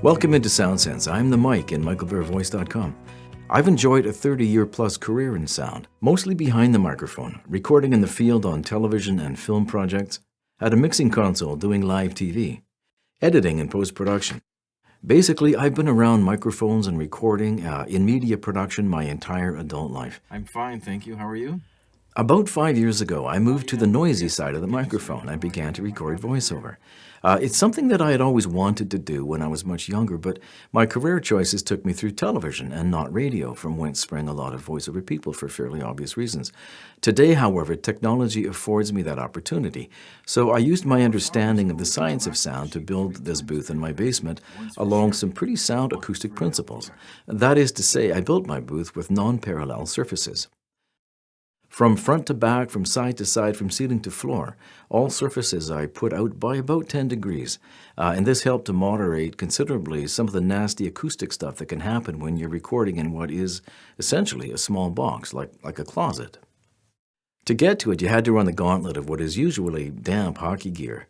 Welcome into SoundSense. I'm the Mike in michaelbearvoice.com. I've enjoyed a 30-year-plus career in sound, mostly behind the microphone, recording in the field on television and film projects, at a mixing console doing live TV, editing and post-production. Basically, I've been around microphones and recording in media production my entire adult life. I'm fine, thank you. How are you? About 5 years ago, I moved to the noisy side of the microphone and began to record voiceover. It's something that I had always wanted to do when I was much younger, but my career choices took me through television and not radio, from whence sprang a lot of voiceover people for fairly obvious reasons. Today, however, technology affords me that opportunity, so I used my understanding of the science of sound to build this booth in my basement along some pretty sound acoustic principles. That is to say, I built my booth with non-parallel surfaces. From front to back, from side to side, from ceiling to floor, all surfaces I put out by about 10 degrees. And this helped to moderate considerably some of the nasty acoustic stuff that can happen when you're recording in what is essentially a small box, like a closet. To get to it, you had to run the gauntlet of what is usually damp hockey gear.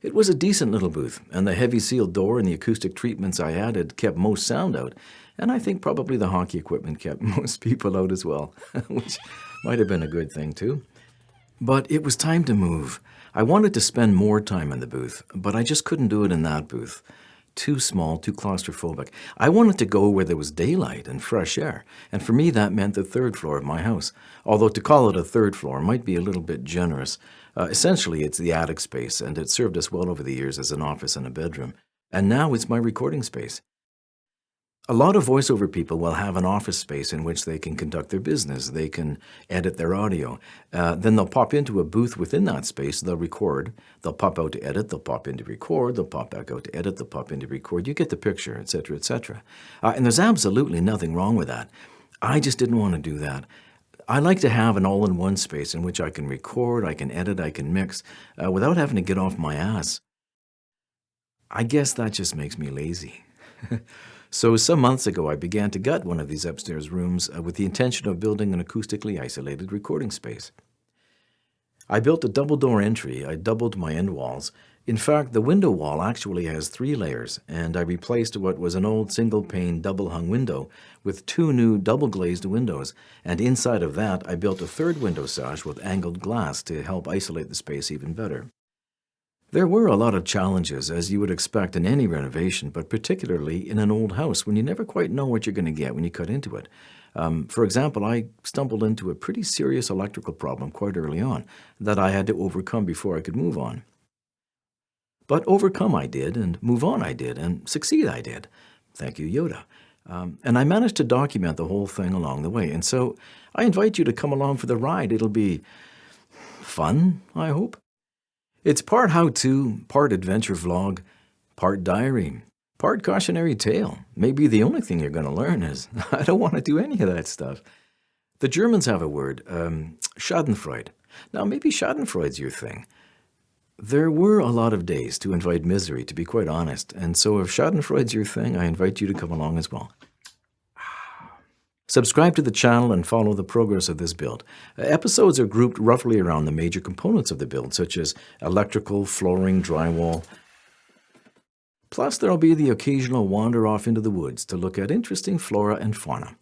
It was a decent little booth, and the heavy sealed door and the acoustic treatments I added kept most sound out, and I think probably the hockey equipment kept most people out as well, which might have been a good thing too. But it was time to move. I wanted to spend more time in the booth, but I just couldn't do it in that booth. Too small, too claustrophobic. I wanted to go where there was daylight and fresh air, and for me that meant the third floor of my house, although to call it a third floor might be a little bit generous. Essentially, it's the attic space, and it served us well over the years as an office and a bedroom. And now it's my recording space. A lot of voiceover people will have an office space in which they can conduct their business. They can edit their audio. Then they'll pop into a booth within that space. They'll record. They'll pop out to edit. They'll pop in to record. They'll pop back out to edit. They'll pop in to record. You get the picture, etc., etc. And there's absolutely nothing wrong with that. I just didn't want to do that. I like to have an all-in-one space in which I can record, I can edit, I can mix, without having to get off my ass. I guess that just makes me lazy. So some months ago, I began to gut one of these upstairs rooms with the intention of building an acoustically isolated recording space. I built a double-door entry. I doubled my end walls. In fact, the window wall actually has 3 layers, and I replaced what was an old single-pane double-hung window with 2 new double-glazed windows, and inside of that, I built a 3rd window sash with angled glass to help isolate the space even better. There were a lot of challenges, as you would expect in any renovation, but particularly in an old house when you never quite know what you're going to get when you cut into it. For example, I stumbled into a pretty serious electrical problem quite early on that I had to overcome before I could move on. But overcome I did, and move on I did, and succeed I did. Thank you, Yoda. And I managed to document the whole thing along the way. And so I invite you to come along for the ride. It'll be fun, I hope. It's part how-to, part adventure vlog, part diary, part cautionary tale. Maybe the only thing you're going to learn is I don't want to do any of that stuff. The Germans have a word, Schadenfreude. Now, maybe Schadenfreude's your thing. There were a lot of days to invite misery, to be quite honest, and so if Schadenfreude's your thing, I invite you to come along as well. Subscribe to the channel and follow the progress of this build. Episodes are grouped roughly around the major components of the build, such as electrical, flooring, drywall. Plus, there'll be the occasional wander off into the woods to look at interesting flora and fauna.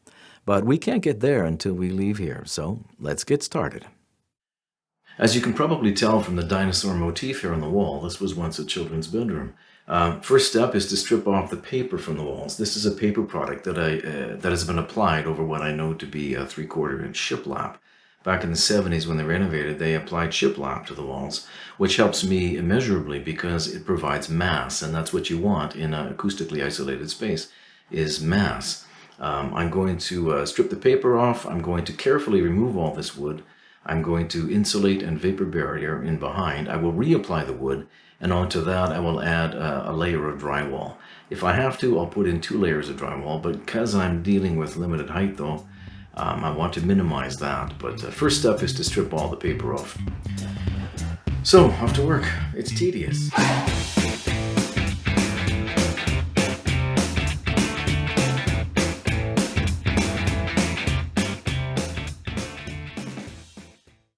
But we can't get there until we leave here, so let's get started. As you can probably tell from the dinosaur motif here on the wall, this was once a children's bedroom. First step is to strip off the paper from the walls. This is a paper product that has been applied over what I know to be a 3/4 inch shiplap. Back in the 70s when they renovated, they applied shiplap to the walls, which helps me immeasurably because it provides mass, and that's what you want in an acoustically isolated space, is mass. I'm going to strip the paper off. I'm going to carefully remove all this wood. I'm going to insulate and vapor barrier in behind. I will reapply the wood, and onto that I will add a layer of drywall. If I have to, I'll put in 2 layers of drywall, but because I'm dealing with limited height though, I want to minimize that. But first step is to strip all the paper off. So, off to work. It's tedious.